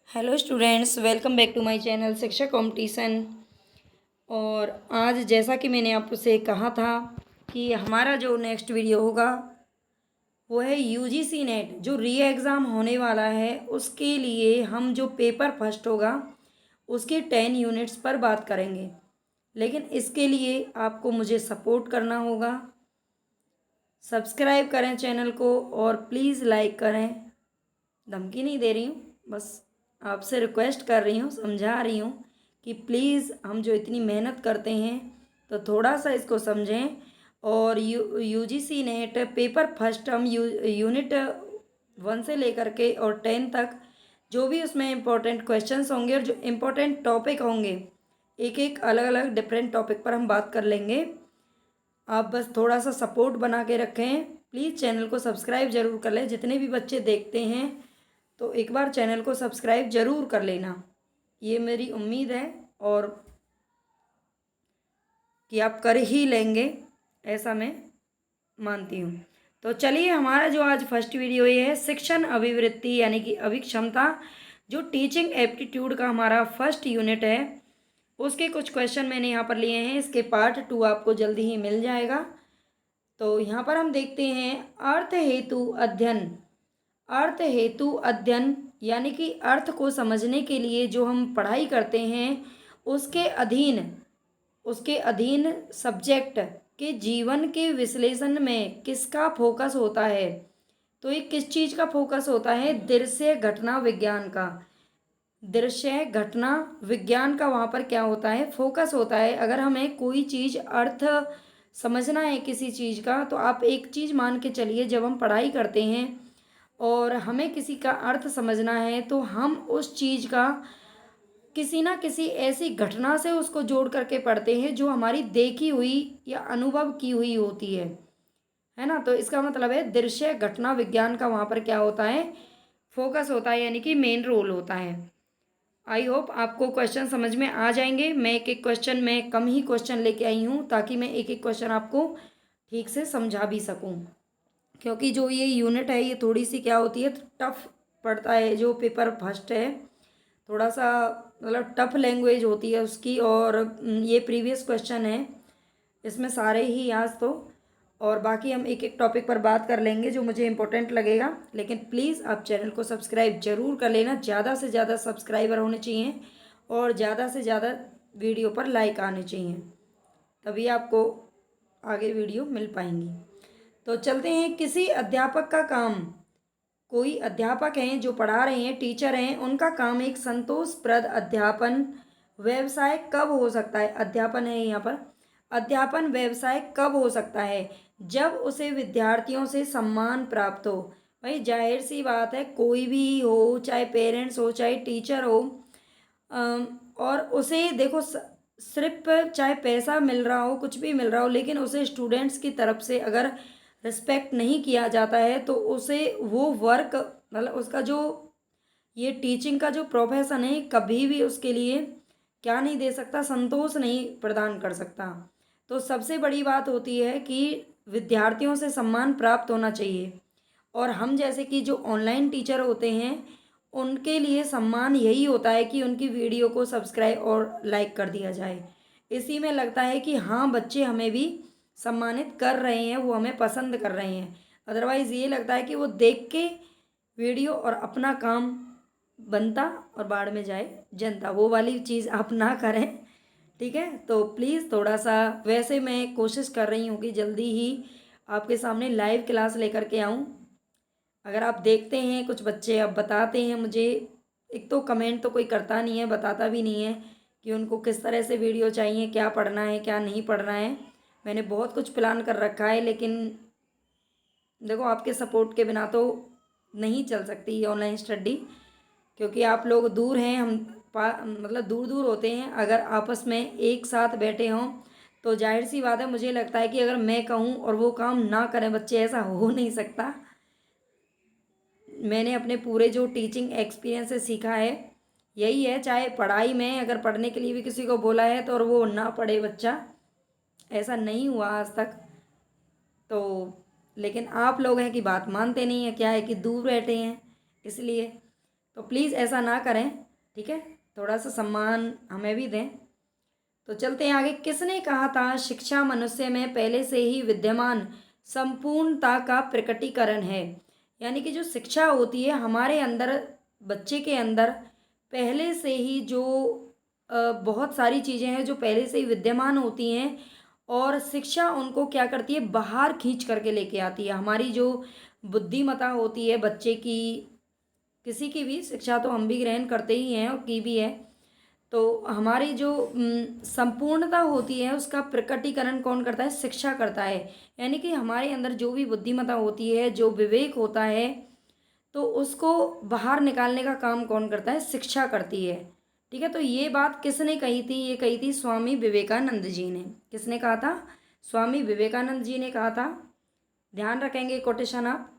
Hello students, welcome back to my channel Shiksha competition. और आज जैसा कि मैंने आपसे कहा था कि हमारा जो नेक्स्ट वीडियो होगा वो है यूजीसी नेट जो री एग्ज़ाम होने वाला है, उसके लिए हम जो पेपर फर्स्ट होगा उसके 10 यूनिट्स पर बात करेंगे। लेकिन इसके लिए आपको मुझे सपोर्ट करना होगा। सब्सक्राइब करें चैनल को और प्लीज़ लाइक करें। धमकी नहीं दे रही हूँ, बस आपसे रिक्वेस्ट कर रही हूँ, समझा रही हूँ कि प्लीज़ हम जो इतनी मेहनत करते हैं तो थोड़ा सा इसको समझें। और यूजीसी नेट पेपर फर्स्ट हम यूनिट 1 से लेकर के और 10 तक जो भी उसमें इम्पोर्टेंट क्वेश्चंस होंगे और जो इम्पोर्टेंट टॉपिक होंगे, एक एक अलग अलग डिफरेंट टॉपिक पर हम बात कर लेंगे। आप बस थोड़ा सा सपोर्ट बना के रखें। प्लीज़ चैनल को सब्सक्राइब ज़रूर कर लें। जितने भी बच्चे देखते हैं तो एक बार चैनल को सब्सक्राइब ज़रूर कर लेना, ये मेरी उम्मीद है और कि आप कर ही लेंगे, ऐसा मैं मानती हूँ। तो चलिए, हमारा जो आज फर्स्ट वीडियो ये है शिक्षण अभिवृत्ति यानी कि अभिक्षमता, जो टीचिंग एप्टीट्यूड का हमारा फर्स्ट यूनिट है, उसके कुछ क्वेश्चन मैंने यहाँ पर लिए हैं। इसके पार्ट 2 आपको जल्दी ही मिल जाएगा। तो यहाँ पर हम देखते हैं अर्थ हेतु अध्ययन। अर्थ हेतु अध्ययन यानी कि अर्थ को समझने के लिए जो हम पढ़ाई करते हैं उसके अधीन सब्जेक्ट के जीवन के विश्लेषण में किसका फोकस होता है। तो ये किस चीज़ का फोकस होता है? दृश्य घटना विज्ञान का। दृश्य घटना विज्ञान का वहाँ पर क्या होता है? फोकस होता है। अगर हमें कोई चीज़ अर्थ समझना है किसी चीज़ का, तो आप एक चीज़ मान के चलिए, जब हम पढ़ाई करते हैं और हमें किसी का अर्थ समझना है तो हम उस चीज़ का किसी ना किसी ऐसी घटना से उसको जोड़ करके पढ़ते हैं जो हमारी देखी हुई या अनुभव की हुई होती है ना। तो इसका मतलब है दृश्य घटना विज्ञान का वहाँ पर क्या होता है? फोकस होता है, यानी कि मेन रोल होता है। आई होप आपको क्वेश्चन समझ में आ जाएंगे। मैं एक एक क्वेश्चन में कम ही क्वेश्चन लेके आई हूँ ताकि मैं एक एक क्वेश्चन आपको ठीक से समझा भी सकूँ, क्योंकि जो ये यूनिट है ये थोड़ी सी क्या होती है, टफ पड़ता है। जो पेपर फर्स्ट है थोड़ा सा मतलब टफ लैंग्वेज होती है उसकी, और ये प्रीवियस क्वेश्चन है इसमें सारे ही आज तो, और बाकी हम एक एक टॉपिक पर बात कर लेंगे जो मुझे इम्पोर्टेंट लगेगा। लेकिन प्लीज़ आप चैनल को सब्सक्राइब ज़रूर कर लेना। ज़्यादा से ज़्यादा सब्सक्राइबर होने चाहिए और ज़्यादा से ज़्यादा वीडियो पर लाइक आने चाहिए, तभी आपको आगे वीडियो मिल पाएंगी। तो चलते हैं। किसी अध्यापक का काम, कोई अध्यापक हैं जो पढ़ा रहे हैं, टीचर हैं, उनका काम एक संतोषप्रद अध्यापन व्यवसाय कब हो सकता है? अध्यापन है यहाँ पर। अध्यापन व्यवसाय कब हो सकता है? जब उसे विद्यार्थियों से सम्मान प्राप्त हो। भाई जाहिर सी बात है, कोई भी हो, चाहे पेरेंट्स हो चाहे टीचर हो, और उसे देखो सिर्फ चाहे पैसा मिल रहा हो, कुछ भी मिल रहा हो, लेकिन उसे स्टूडेंट्स की तरफ से अगर रिस्पेक्ट नहीं किया जाता है तो उसे वो वर्क मतलब उसका जो ये टीचिंग का जो प्रोफेशन है कभी भी उसके लिए क्या नहीं दे सकता, संतोष नहीं प्रदान कर सकता। तो सबसे बड़ी बात होती है कि विद्यार्थियों से सम्मान प्राप्त होना चाहिए। और हम जैसे कि जो ऑनलाइन टीचर होते हैं उनके लिए सम्मान यही होता है कि उनकी वीडियो को सब्सक्राइब और लाइक कर दिया जाए। इसी में लगता है कि हाँ, बच्चे हमें भी सम्मानित कर रहे हैं, वो हमें पसंद कर रहे हैं। अदरवाइज़ ये लगता है कि वो देख के वीडियो और अपना काम बनता और बाढ़ में जाए जनता, वो वाली चीज़ आप ना करें, ठीक है। तो प्लीज़ थोड़ा सा, वैसे मैं कोशिश कर रही हूँ कि जल्दी ही आपके सामने लाइव क्लास लेकर के आऊँ। अगर आप देखते हैं कुछ बच्चे अब बताते हैं मुझे, एक तो कमेंट तो कोई करता नहीं है, बताता भी नहीं है कि उनको किस तरह से वीडियो चाहिए, क्या पढ़ना है क्या नहीं पढ़ना है। मैंने बहुत कुछ प्लान कर रखा है, लेकिन देखो आपके सपोर्ट के बिना तो नहीं चल सकती ये ऑनलाइन स्टडी, क्योंकि आप लोग दूर हैं, हम मतलब दूर दूर होते हैं। अगर आपस में एक साथ बैठे हों तो जाहिर सी बात है, मुझे लगता है कि अगर मैं कहूँ और वो काम ना करें बच्चे, ऐसा हो नहीं सकता। मैंने अपने पूरे जो टीचिंग एक्सपीरियंस से सीखा है यही है, चाहे पढ़ाई में अगर पढ़ने के लिए भी किसी को बोला है तो और वो ना पढ़े बच्चा, ऐसा नहीं हुआ आज तक। तो लेकिन आप लोग हैं कि बात मानते नहीं हैं, क्या है कि दूर बैठे हैं इसलिए। तो प्लीज़ ऐसा ना करें, ठीक है, थोड़ा सा सम्मान हमें भी दें। तो चलते हैं आगे। किसने कहा था शिक्षा मनुष्य में पहले से ही विद्यमान संपूर्णता का प्रकटीकरण है? यानी कि जो शिक्षा होती है हमारे अंदर, बच्चे के अंदर पहले से ही जो बहुत सारी चीज़ें हैं जो पहले से ही विद्यमान होती हैं, और शिक्षा उनको क्या करती है, बाहर खींच करके लेके आती है। हमारी जो बुद्धिमत्ता होती है बच्चे की, किसी की भी शिक्षा तो हम भी ग्रहण करते ही हैं और की भी है, तो हमारी जो संपूर्णता होती है उसका प्रकटीकरण कौन करता है? शिक्षा करता है। यानी कि हमारे अंदर जो भी बुद्धिमत्ता होती है, जो विवेक होता है, तो उसको बाहर निकालने का काम कौन करता है? शिक्षा करती है। ठीक है, तो ये बात किसने कही थी? ये कही थी स्वामी विवेकानंद जी ने। किसने कहा था? स्वामी विवेकानंद जी ने कहा था। ध्यान रखेंगे कोटेशन आप।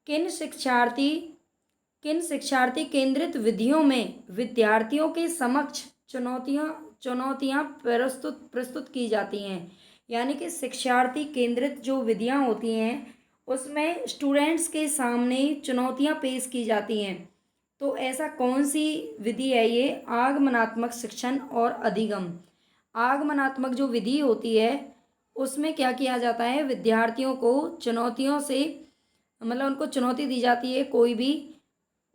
किन शिक्षार्थी किन शिक्षार्थी केंद्रित विधियों में विद्यार्थियों के समक्ष चुनौतियां चुनौतियां प्रस्तुत प्रस्तुत की जाती हैं? यानी कि शिक्षार्थी केंद्रित जो विधियां होती हैं उसमें स्टूडेंट्स के सामने चुनौतियां पेश की जाती हैं। तो ऐसा कौन सी विधि है ये? आगमनात्मक शिक्षण और अधिगम। आगमनात्मक जो विधि होती है उसमें क्या किया जाता है? विद्यार्थियों को चुनौतियों से, मतलब उनको चुनौती दी जाती है कोई भी,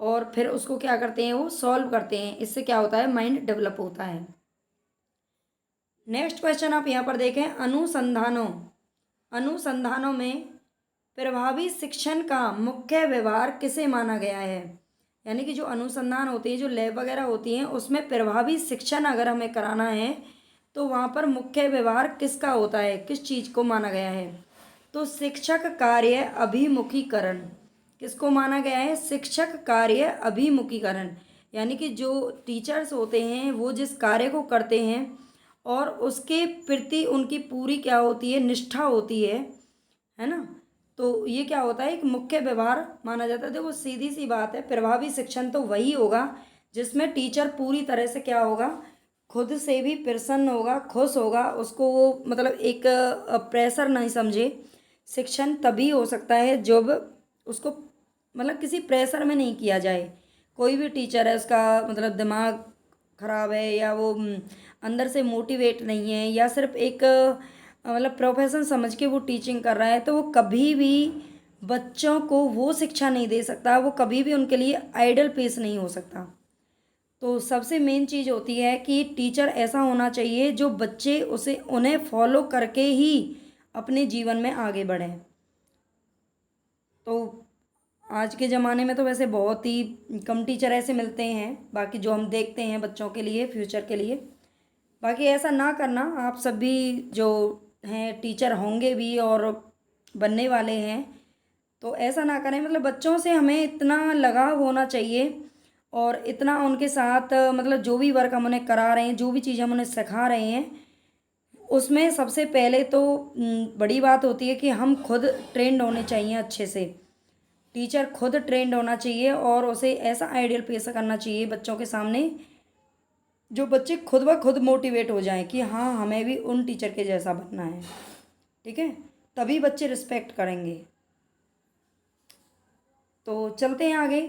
और फिर उसको क्या करते हैं? वो सॉल्व करते हैं। इससे क्या होता है? माइंड डेवलप होता है। नेक्स्ट क्वेश्चन आप यहाँ पर देखें। अनुसंधानों में प्रभावी शिक्षण का मुख्य व्यवहार किसे माना गया है? यानी कि जो अनुसंधान होते हैं, जो लैब वगैरह होती हैं, उसमें प्रभावी शिक्षण अगर हमें कराना है तो वहाँ पर मुख्य व्यवहार किसका होता है? किस चीज़ को माना गया है? तो शिक्षक कार्य अभिमुखीकरण। किसको माना गया है? शिक्षक कार्य अभिमुखीकरण। यानी कि जो टीचर्स होते हैं वो जिस कार्य को करते हैं और उसके प्रति उनकी पूरी क्या होती है? निष्ठा होती है ना। तो ये क्या होता है? एक मुख्य व्यवहार माना जाता है। देखो सीधी सी बात है, प्रभावी शिक्षण तो वही होगा जिसमें टीचर पूरी तरह से क्या होगा? खुद से भी प्रसन्न होगा, खुश होगा, उसको वो मतलब एक प्रेशर नहीं समझे। शिक्षण तभी हो सकता है जब उसको मतलब किसी प्रेशर में नहीं किया जाए। कोई भी टीचर है उसका मतलब दिमाग खराब है, या वो अंदर से मोटिवेट नहीं है, या सिर्फ एक मतलब प्रोफेशन समझ के वो टीचिंग कर रहा है, तो वो कभी भी बच्चों को वो शिक्षा नहीं दे सकता, वो कभी भी उनके लिए आइडल पेश नहीं हो सकता। तो सबसे मेन चीज़ होती है कि टीचर ऐसा होना चाहिए जो बच्चे उसे उन्हें फॉलो करके ही अपने जीवन में आगे बढ़ें। तो आज के ज़माने में तो वैसे बहुत ही कम टीचर ऐसे मिलते हैं, बाकी जो हम देखते हैं बच्चों के लिए, फ्यूचर के लिए। बाकी ऐसा ना करना, आप सभी जो हैं टीचर होंगे भी और बनने वाले हैं, तो ऐसा ना करें। मतलब बच्चों से हमें इतना लगाव होना चाहिए और इतना उनके साथ मतलब जो भी वर्क हम उन्हें करा रहे हैं, जो भी चीज़ हम उन्हें सिखा रहे हैं, उसमें सबसे पहले तो बड़ी बात होती है कि हम खुद ट्रेंड होने चाहिए अच्छे से। टीचर खुद ट्रेंड होना चाहिए और उसे ऐसा आइडियल पेश करना चाहिए बच्चों के सामने जो बच्चे खुद ब खुद मोटिवेट हो जाएं कि हाँ हमें भी उन टीचर के जैसा बनना है। ठीक है, तभी बच्चे रिस्पेक्ट करेंगे। तो चलते हैं आगे।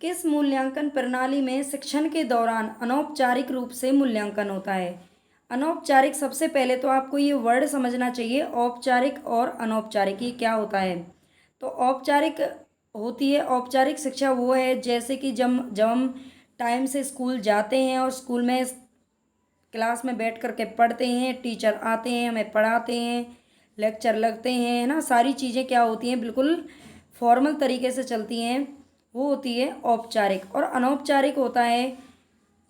किस मूल्यांकन प्रणाली में शिक्षण के दौरान अनौपचारिक रूप से मूल्यांकन होता है? अनौपचारिक, सबसे पहले तो आपको ये वर्ड समझना चाहिए, औपचारिक और अनौपचारिक, ये क्या होता है। तो औपचारिक होती है, औपचारिक शिक्षा वो है जैसे कि जब जब हम टाइम से स्कूल जाते हैं और स्कूल में क्लास में बैठ कर के पढ़ते हैं, टीचर आते हैं हमें पढ़ाते हैं, लेक्चर लगते हैं, है ना, सारी चीज़ें क्या होती हैं? बिल्कुल फॉर्मल तरीके से चलती हैं, वो होती है औपचारिक। और अनौपचारिक होता है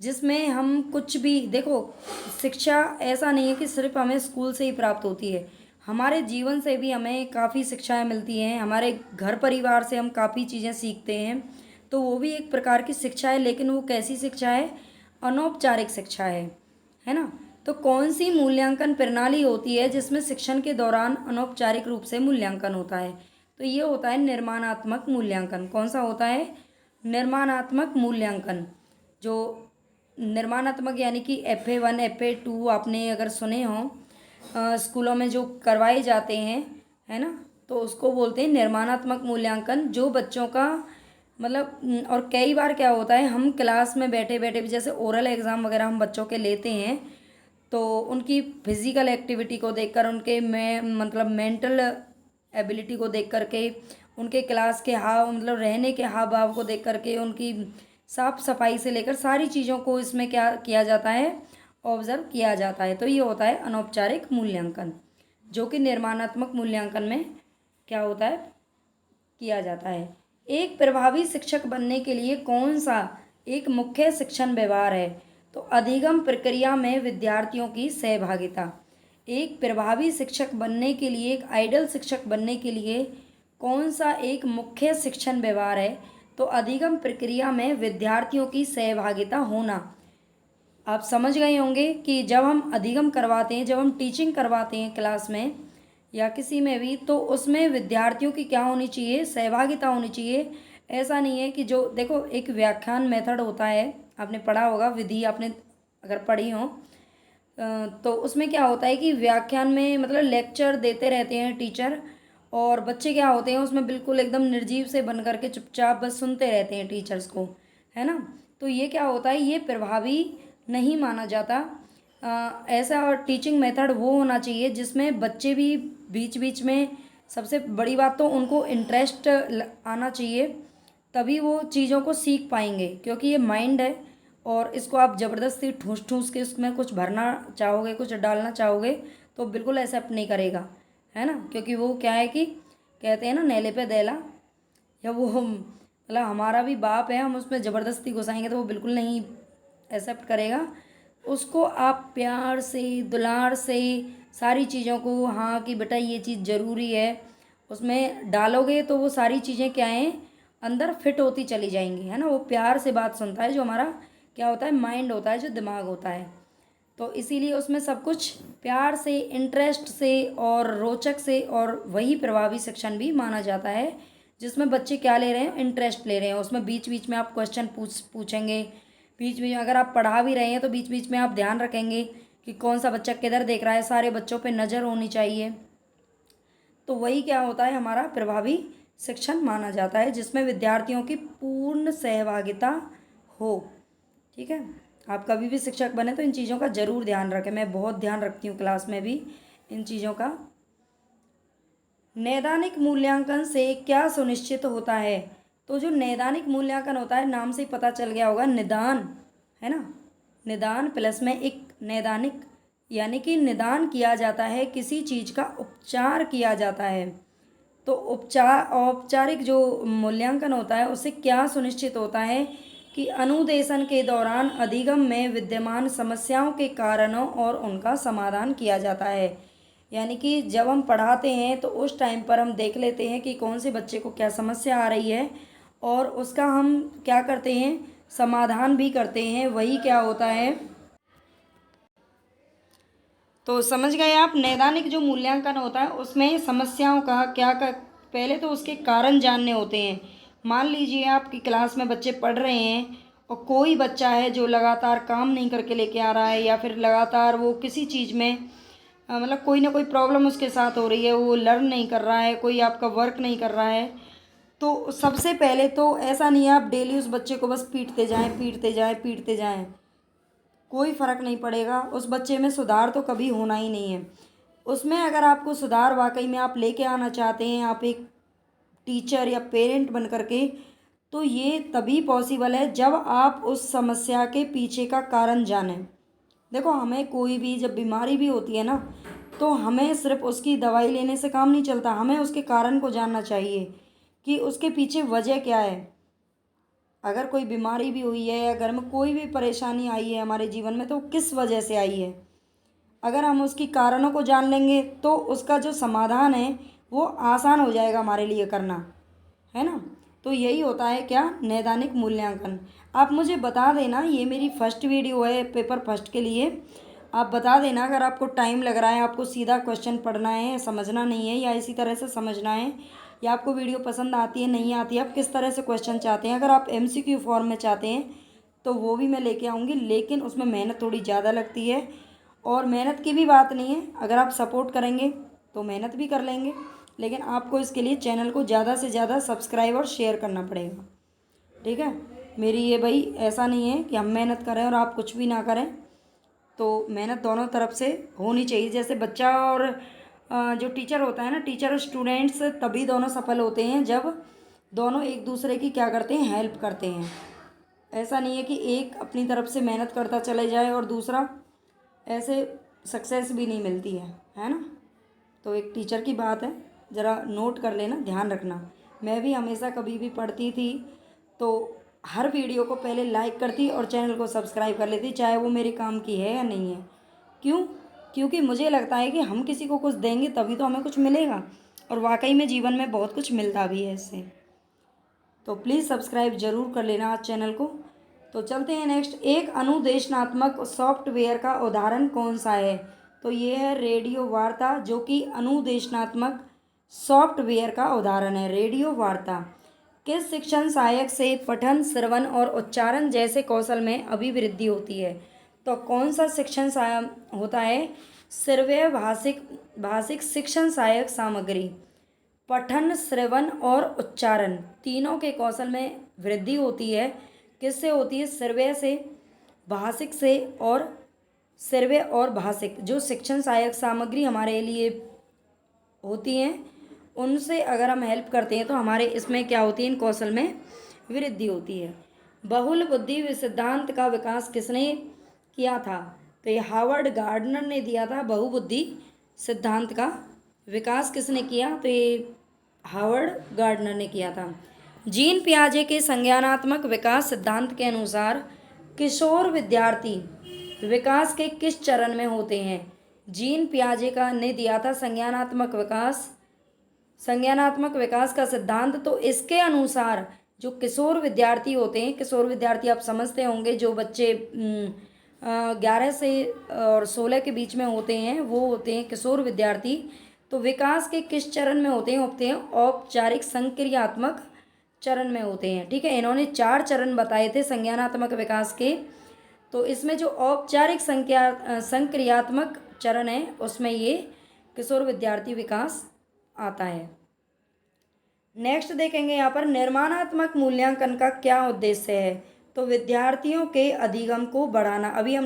जिसमें हम कुछ भी, देखो शिक्षा ऐसा नहीं है कि सिर्फ हमें स्कूल से ही प्राप्त होती है, हमारे जीवन से भी हमें काफ़ी शिक्षाएं मिलती हैं, हमारे घर परिवार से हम काफ़ी चीज़ें सीखते हैं, तो वो भी एक प्रकार की शिक्षा है। लेकिन वो कैसी शिक्षा है? अनौपचारिक शिक्षा है ना। तो कौन सी मूल्यांकन प्रणाली होती है जिसमें शिक्षण के दौरान अनौपचारिक रूप से मूल्यांकन होता है? तो ये होता है निर्माणात्मक मूल्यांकन। कौन सा होता है? निर्माणात्मक मूल्यांकन। जो निर्माणात्मक यानी कि FA1 FA2 आपने अगर सुने हों स्कूलों में जो करवाए जाते हैं, है ना, तो उसको बोलते हैं निर्माणात्मक मूल्यांकन। जो बच्चों का मतलब और कई बार क्या होता है, हम क्लास में बैठे बैठे भी, जैसे ओरल एग्ज़ाम वगैरह हम बच्चों के लेते हैं, तो उनकी फिजिकल एक्टिविटी को देखकर, उनके में मतलब मेंटल एबिलिटी को देख करके, उनके क्लास के हाव मतलब रहने के हाव भाव को देख करके, उनकी साफ सफाई से लेकर सारी चीज़ों को इसमें क्या किया जाता है, ऑब्जर्व किया जाता है। तो ये होता है अनौपचारिक मूल्यांकन, जो कि निर्माणात्मक मूल्यांकन में क्या होता है, किया जाता है। एक प्रभावी शिक्षक बनने के लिए कौन सा एक मुख्य शिक्षण व्यवहार है? तो अधिगम प्रक्रिया में विद्यार्थियों की सहभागिता। एक प्रभावी शिक्षक बनने के लिए, एक आइडल शिक्षक बनने के लिए कौन सा एक मुख्य शिक्षण व्यवहार है? तो अधिगम प्रक्रिया में विद्यार्थियों की सहभागिता होना। आप समझ गए होंगे कि जब हम अधिगम करवाते हैं, जब हम टीचिंग करवाते हैं क्लास में या किसी में भी, तो उसमें विद्यार्थियों की क्या होनी चाहिए, सहभागिता होनी चाहिए। ऐसा नहीं है कि जो देखो, एक व्याख्यान मेथड होता है, आपने पढ़ा होगा, विधि आपने अगर पढ़ी हो, तो उसमें क्या होता है कि व्याख्यान में मतलब लेक्चर देते रहते हैं टीचर, और बच्चे क्या होते हैं उसमें बिल्कुल एकदम निर्जीव से बन करके चुपचाप बस सुनते रहते हैं टीचर्स को, है ना। तो ये क्या होता है, ये प्रभावी नहीं माना जाता। ऐसा और टीचिंग मेथड वो होना चाहिए जिसमें बच्चे भी बीच बीच में, सबसे बड़ी बात तो उनको इंटरेस्ट आना चाहिए, तभी वो चीज़ों को सीख पाएंगे, क्योंकि ये माइंड है, और इसको आप ज़बरदस्ती ठूस ठूस के उसमें कुछ भरना चाहोगे, कुछ डालना चाहोगे, तो बिल्कुल एक्सेप्ट नहीं करेगा, है ना। क्योंकि वो क्या है कि कहते हैं ना, नेले पे दैला, या वो मतलब हमारा भी बाप है, हम उसमें ज़बरदस्ती घुसाएंगे तो वो बिल्कुल नहीं एक्सेप्ट करेगा। उसको आप प्यार से, दुलार से सारी चीज़ों को, हाँ कि बेटा ये चीज़ ज़रूरी है, उसमें डालोगे तो वो सारी चीज़ें क्या हैं, अंदर फिट होती चली जाएंगी, है ना। वो प्यार से बात सुनता है, जो हमारा क्या होता है, माइंड होता है, जो दिमाग होता है। तो इसीलिए उसमें सब कुछ प्यार से, इंटरेस्ट से और रोचक से, और वही प्रभावी शिक्षण भी माना जाता है, जिसमें बच्चे क्या ले रहे हैं, इंटरेस्ट ले रहे हैं। उसमें बीच बीच में आप क्वेश्चन पूछेंगे, बीच बीच में अगर आप पढ़ा भी रहे हैं तो बीच बीच में आप ध्यान रखेंगे कि कौन सा बच्चा किधर देख रहा है, सारे बच्चों पे नज़र होनी चाहिए। तो वही क्या होता है, हमारा प्रभावी शिक्षण माना जाता है, जिसमें विद्यार्थियों की पूर्ण सहभागिता हो। ठीक है, आप कभी भी शिक्षक बने तो इन चीज़ों का ज़रूर ध्यान रखें। मैं बहुत ध्यान रखती हूँ क्लास में भी इन चीज़ों का। नैदानिक मूल्यांकन से क्या सुनिश्चित होता है? तो जो नैदानिक मूल्यांकन होता है, नाम से ही पता चल गया होगा, निदान, है ना। निदान प्लस में एक नैदानिक, यानी कि निदान किया जाता है, किसी चीज़ का उपचार किया जाता है। तो औपचारिक जो मूल्यांकन होता है, उससे क्या सुनिश्चित होता है कि अनुदेशन के दौरान अधिगम में विद्यमान समस्याओं के कारणों और उनका समाधान किया जाता है। यानी कि जब हम पढ़ाते हैं तो उस टाइम पर हम देख लेते हैं कि कौन से बच्चे को क्या समस्या आ रही है, और उसका हम क्या करते हैं, समाधान भी करते हैं। वही क्या होता है, तो समझ गए आप। नैदानिक जो मूल्यांकन होता है उसमें समस्याओं का क्या पहले तो उसके कारण जानने होते हैं। मान लीजिए आपकी क्लास में बच्चे पढ़ रहे हैं, और कोई बच्चा है जो लगातार काम नहीं करके लेके आ रहा है, या फिर लगातार वो किसी चीज़ में मतलब कोई ना कोई प्रॉब्लम उसके साथ हो रही है, वो लर्न नहीं कर रहा है, कोई आपका वर्क नहीं कर रहा है। तो सबसे पहले तो ऐसा नहीं है आप डेली उस बच्चे को बस पीटते जाएं, पीटते जाएं, पीटते जाएं, कोई फ़र्क नहीं पड़ेगा, उस बच्चे में सुधार तो कभी होना ही नहीं है। उसमें अगर आपको सुधार वाकई में आप लेके आना चाहते हैं, आप एक टीचर या पेरेंट बन करके, तो ये तभी पॉसिबल है जब आप उस समस्या के पीछे का कारण जानें। देखो, हमें कोई भी जब बीमारी भी होती है ना, तो हमें सिर्फ उसकी दवाई लेने से काम नहीं चलता, हमें उसके कारण को जानना चाहिए कि उसके पीछे वजह क्या है। अगर कोई बीमारी भी हुई है, या घर में कोई भी परेशानी आई है हमारे जीवन में, तो किस वजह से आई है, अगर हम उसकी कारणों को जान लेंगे तो उसका जो समाधान है वो आसान हो जाएगा हमारे लिए करना, है ना। तो यही होता है क्या, नैदानिक मूल्यांकन। आप मुझे बता देना, ये मेरी फर्स्ट वीडियो है पेपर फर्स्ट के लिए। आप बता देना अगर आपको टाइम लग रहा है, आपको सीधा क्वेश्चन पढ़ना है, समझना नहीं है, या इसी तरह से समझना है, या आपको वीडियो पसंद आती है, नहीं आती है, आप किस तरह से क्वेश्चन चाहते हैं। अगर आप MCQ फॉर्म में चाहते हैं तो वो भी मैं लेके आऊँगी, लेकिन उसमें मेहनत थोड़ी ज़्यादा लगती है। और मेहनत की भी बात नहीं है, अगर आप सपोर्ट करेंगे तो मेहनत भी कर लेंगे, लेकिन आपको इसके लिए चैनल को ज़्यादा से ज़्यादा सब्सक्राइब और शेयर करना पड़ेगा। ठीक है। मेरी ये भाई ऐसा नहीं है कि हम मेहनत करें और आप कुछ भी ना करें, तो मेहनत दोनों तरफ से होनी चाहिए। जैसे बच्चा और जो टीचर होता है ना, टीचर और स्टूडेंट्स तभी दोनों सफल होते हैं जब दोनों एक दूसरे की क्या करते हैं, हेल्प करते हैं। ऐसा नहीं है कि एक अपनी तरफ से मेहनत करता चले जाए और दूसरा ऐसे सक्सेस भी नहीं मिलती है ना। तो एक टीचर की बात है, ज़रा नोट कर लेना, ध्यान रखना। मैं भी हमेशा कभी भी पढ़ती थी तो हर वीडियो को पहले लाइक करती और चैनल को सब्सक्राइब कर लेती, चाहे वो मेरे काम की है या नहीं है। क्यों? क्योंकि मुझे लगता है कि हम किसी को कुछ देंगे तभी तो हमें कुछ मिलेगा, और वाकई में जीवन में बहुत कुछ मिलता भी है इससे। तो प्लीज़ सब्सक्राइब ज़रूर कर लेना आज चैनल को। तो चलते हैं नेक्स्ट। एक अनुदेशनात्मक सॉफ्टवेयर का उदाहरण कौन सा है? तो ये है रेडियो वार्ता, जो कि अनुदेशनात्मक सॉफ्टवेयर का उदाहरण है। रेडियो वार्ता किस शिक्षण सहायक से पठन, श्रवण और उच्चारण जैसे कौशल में अभिवृद्धि होती है? तो कौन सा शिक्षण सहायक होता है? श्रव्य भाषिक शिक्षण सहायक सामग्री। पठन, श्रवण और उच्चारण तीनों के कौशल में वृद्धि होती है। किससे होती है? श्रव्य से, भाषिक से और श्रव्य और भाषिक जो शिक्षण सहायक सामग्री हमारे लिए होती हैं, उनसे अगर हम हेल्प करते हैं तो हमारे इसमें क्या होती है, इन कौशल में वृद्धि होती है। बहुल बुद्धि सिद्धांत का विकास किसने किया था? तो ये हावर्ड गार्डनर ने दिया था। बहुबुद्धि सिद्धांत का विकास किसने किया? तो ये हावर्ड गार्डनर ने किया था। जीन पियाजे के संज्ञानात्मक विकास सिद्धांत के अनुसार किशोर विद्यार्थी विकास के किस चरण में होते हैं? जीन पियाजे का ने दिया था संज्ञानात्मक विकास का सिद्धांत। तो इसके अनुसार जो किशोर विद्यार्थी होते हैं, किशोर विद्यार्थी आप समझते होंगे, जो बच्चे 11 से और 16 के बीच में होते हैं, वो होते हैं किशोर विद्यार्थी। तो विकास के किस चरण में होते हैं? औपचारिक संक्रियात्मक चरण में होते हैं। ठीक है, इन्होंने 4 चरण बताए थे संज्ञानात्मक विकास के। तो इसमें जो औपचारिक संक्रियात्मक चरण है, उसमें ये किशोर विद्यार्थी विकास आता है। नेक्स्ट देखेंगे यहाँ पर, निर्माणात्मक मूल्यांकन का क्या उद्देश्य है? तो विद्यार्थियों के अधिगम को बढ़ाना। अभी हम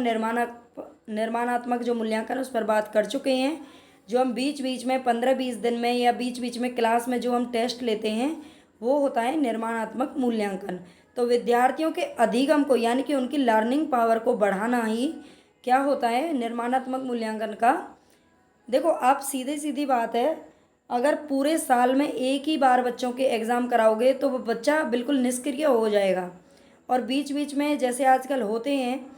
निर्माणात्मक जो मूल्यांकन उस पर बात कर चुके हैं। जो हम बीच बीच में 15-20 दिन में या बीच बीच में क्लास में जो हम टेस्ट लेते हैं, वो होता है निर्माणात्मक मूल्यांकन। तो विद्यार्थियों के अधिगम को, यानी कि उनकी लर्निंग पावर को बढ़ाना ही क्या होता है, निर्माणात्मक मूल्यांकन का। देखो, आप सीधी सीधी बात है, अगर पूरे साल में एक ही बार बच्चों के एग्ज़ाम कराओगे तो वो बच्चा बिल्कुल निष्क्रिय हो जाएगा। और बीच बीच में जैसे आजकल होते हैं,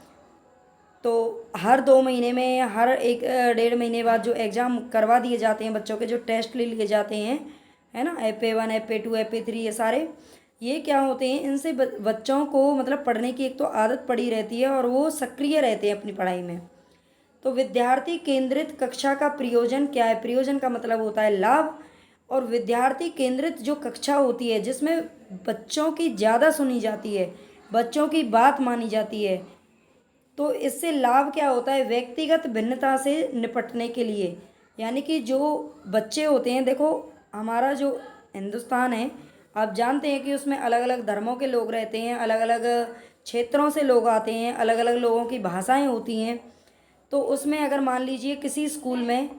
तो हर 2 महीने में, हर 1-1.5 महीने बाद जो एग्ज़ाम करवा दिए जाते हैं बच्चों के, जो टेस्ट ले लिए जाते हैं, है ना, FA1, FA2, FA3, ये सारे, ये क्या होते हैं, इनसे बच्चों को मतलब पढ़ने की एक तो आदत पड़ी रहती है और वो सक्रिय रहते हैं अपनी पढ़ाई में। तो विद्यार्थी केंद्रित कक्षा का प्रयोजन क्या है? प्रयोजन का मतलब होता है लाभ। और विद्यार्थी केंद्रित जो कक्षा होती है, जिसमें बच्चों की ज़्यादा सुनी जाती है, बच्चों की बात मानी जाती है, तो इससे लाभ क्या होता है? व्यक्तिगत भिन्नता से निपटने के लिए। यानी कि जो बच्चे होते हैं, देखो हमारा जो हिंदुस्तान है, आप जानते हैं कि उसमें अलग अलग धर्मों के लोग रहते हैं, अलग अलग क्षेत्रों से लोग आते हैं, अलग अलग लोगों की भाषाएं होती हैं। तो उसमें अगर मान लीजिए किसी स्कूल में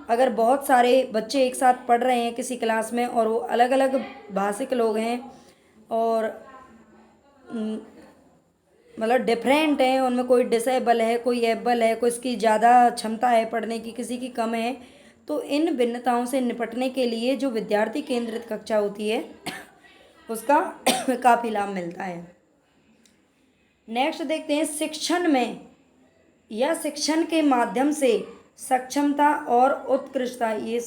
अगर बहुत सारे बच्चे एक साथ पढ़ रहे हैं किसी क्लास में, और वो अलग अलग भाषिक लोग हैं और मतलब डिफरेंट हैं, उनमें कोई डिसेबल है, कोई एबल है, कोई इसकी ज़्यादा क्षमता है पढ़ने की, किसी की कम है, तो इन भिन्नताओं से निपटने के लिए जो विद्यार्थी केंद्रित कक्षा होती है उसका काफ़ी लाभ मिलता है। नेक्स्ट देखते हैं, शिक्षण में या शिक्षण के माध्यम से सक्षमता और उत्कृष्टता, ये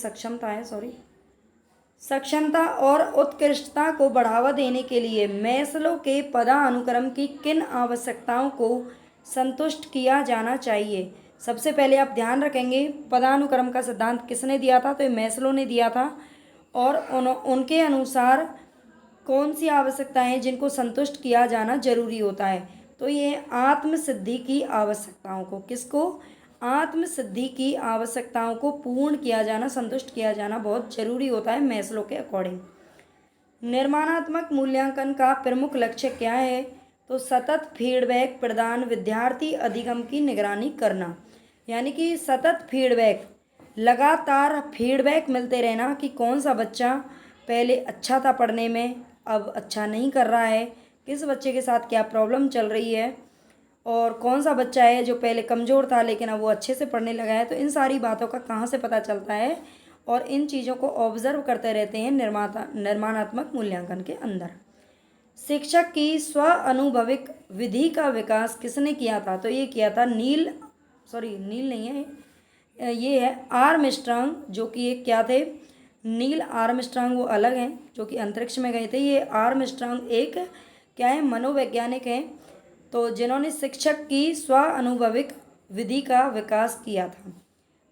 सक्षमता और उत्कृष्टता को बढ़ावा देने के लिए मैस्लो के पदानुक्रम की किन आवश्यकताओं को संतुष्ट किया जाना चाहिए? सबसे पहले आप ध्यान रखेंगे, पदानुक्रम का सिद्धांत किसने दिया था? तो मैस्लो ने दिया था। और उनके अनुसार कौन सी आवश्यकताएं जिनको संतुष्ट किया जाना जरूरी होता है? तो ये आत्मसिद्धि की आवश्यकताओं को, किसको? आत्मसिद्धि की आवश्यकताओं को पूर्ण किया जाना, संतुष्ट किया जाना बहुत जरूरी होता है मैस्लो के अकॉर्डिंग। निर्माणात्मक मूल्यांकन का प्रमुख लक्ष्य क्या है? तो सतत फीडबैक प्रदान, विद्यार्थी अधिगम की निगरानी करना। यानी कि सतत फीडबैक, लगातार फीडबैक मिलते रहना कि कौन सा बच्चा पहले अच्छा था पढ़ने में, अब अच्छा नहीं कर रहा है, किस बच्चे के साथ क्या प्रॉब्लम चल रही है, और कौन सा बच्चा है जो पहले कमज़ोर था लेकिन अब वो अच्छे से पढ़ने लगा है। तो इन सारी बातों का कहाँ से पता चलता है? और इन चीज़ों को ऑब्जर्व करते रहते हैं निर्माणात्मक मूल्यांकन के अंदर। शिक्षक की स्व अनुभविक विधि का विकास किसने किया था? तो ये किया था नील नहीं है, ये है आर्मस्ट्रांग, जो कि एक क्या थे? नील आर्मस्ट्रांग वो अलग हैं जो कि अंतरिक्ष में गए थे। ये आर्मस्ट्रांग एक क्या है? मनोवैज्ञानिक हैं, तो जिन्होंने शिक्षक की स्व अनुभविक विधि का विकास किया था।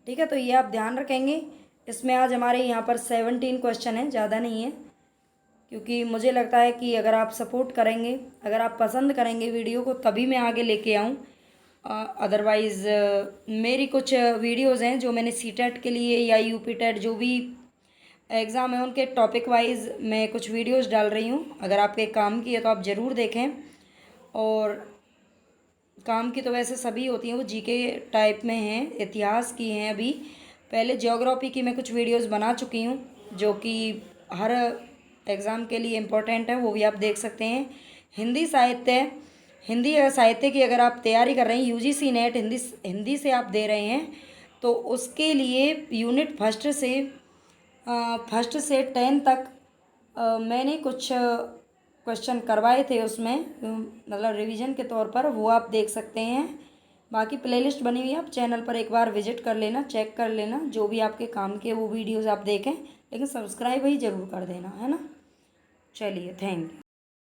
ठीक है, तो ये आप ध्यान रखेंगे। इसमें आज हमारे यहाँ पर 17 क्वेश्चन हैं, ज़्यादा नहीं है, क्योंकि मुझे लगता है कि अगर आप सपोर्ट करेंगे, अगर आप पसंद करेंगे वीडियो को, तभी मैं आगे लेके आऊँ। अदरवाइज़ मेरी कुछ वीडियोज़ हैं जो मैंने सीटेट के लिए या यूपी टेट जो भी एग्ज़ाम है उनके टॉपिक वाइज मैं कुछ वीडियोज़ डाल रही हूँ। अगर आपके काम की है तो आप ज़रूर देखें। और काम की तो वैसे सभी होती हैं, वो जीके टाइप में हैं, इतिहास की हैं। अभी पहले ज्योग्राफी की मैं कुछ वीडियोस बना चुकी हूँ जो कि हर एग्ज़ाम के लिए इम्पोर्टेंट है, वो भी आप देख सकते हैं। हिंदी साहित्य की अगर आप तैयारी कर रहे हैं, यूजीसी नेट हिंदी से आप दे रहे हैं, तो उसके लिए यूनिट फर्स्ट से 10 तक मैंने कुछ क्वेश्चन करवाए थे उसमें, मतलब रिवीजन के तौर पर, वो आप देख सकते हैं। बाकी प्लेलिस्ट बनी हुई है, आप चैनल पर एक बार विजिट कर लेना, चेक कर लेना, जो भी आपके काम के वो वीडियोस आप देखें, लेकिन सब्सक्राइब ही ज़रूर कर देना, है ना। चलिए, थैंक यू।